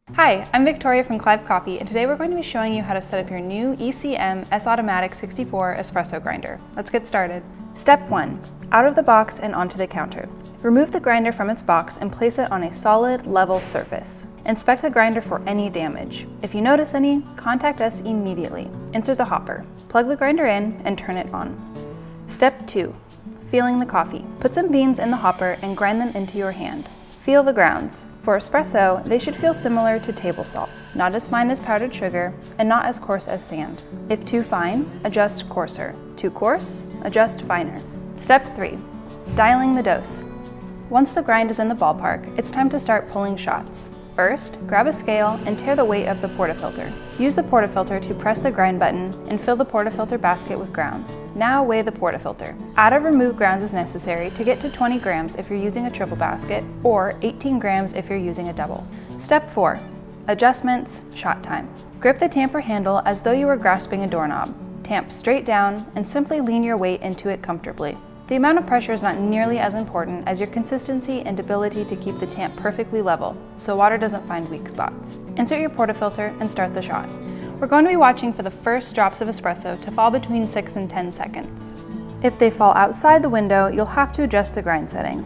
Hi, I'm Victoria from Clive Coffee, and today we're going to be showing you how to set up your new ECM-S-Automatik 64 espresso grinder. Let's get started. Step 1. Out of the box and onto the counter. Remove the grinder from its box and place it on a solid, level surface. Inspect the grinder for any damage. If you notice any, contact us immediately. Insert the hopper. Plug the grinder in and turn it on. Step 2. Feeling the coffee. Put some beans in the hopper and grind them into your hand. Feel the grounds. For espresso, they should feel similar to table salt, not as fine as powdered sugar, and not as coarse as sand. If too fine, adjust coarser. Too coarse, adjust finer. Step 3. Dialing the dose. Once the grind is in the ballpark, it's time to start pulling shots. First, grab a scale and tare the weight of the portafilter. Use the portafilter to press the grind button and fill the portafilter basket with grounds. Now weigh the portafilter. Add or remove grounds as necessary to get to 20 grams if you're using a triple basket, or 18 grams if you're using a double. Step 4. Adjustments, shot time. Grip the tamper handle as though you were grasping a doorknob. Tamp straight down and simply lean your weight into it comfortably. The amount of pressure is not nearly as important as your consistency and ability to keep the tamp perfectly level, so water doesn't find weak spots. Insert your portafilter and start the shot. We're going to be watching for the first drops of espresso to fall between 6 and 10 seconds. If they fall outside the window, you'll have to adjust the grind setting.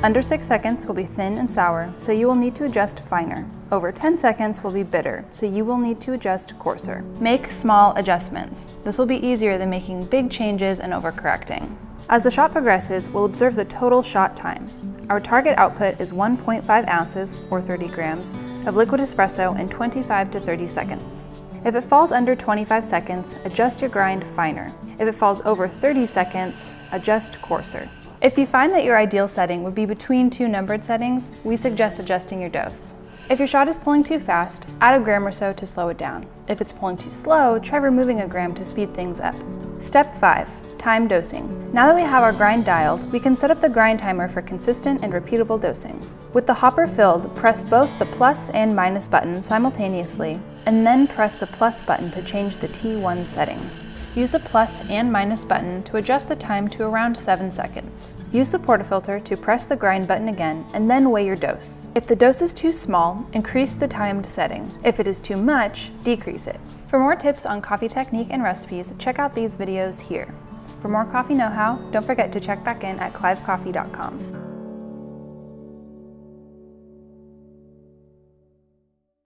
Under 6 seconds will be thin and sour, so you will need to adjust finer. Over 10 seconds will be bitter, so you will need to adjust coarser. Make small adjustments. This will be easier than making big changes and overcorrecting. As the shot progresses, we'll observe the total shot time. Our target output is 1.5 ounces, or 30 grams, of liquid espresso in 25 to 30 seconds. If it falls under 25 seconds, adjust your grind finer. If it falls over 30 seconds, adjust coarser. If you find that your ideal setting would be between two numbered settings, we suggest adjusting your dose. If your shot is pulling too fast, add a gram or so to slow it down. If it's pulling too slow, try removing a gram to speed things up. Step 5. Time dosing. Now that we have our grind dialed, we can set up the grind timer for consistent and repeatable dosing. With the hopper filled, press both the plus and minus button simultaneously, and then press the plus button to change the T1 setting. Use the plus and minus button to adjust the time to around 7 seconds. Use the portafilter to press the grind button again, and then weigh your dose. If the dose is too small, increase the timed setting. If it is too much, decrease it. For more tips on coffee technique and recipes, check out these videos here. For more coffee know-how, don't forget to check back in at clivecoffee.com.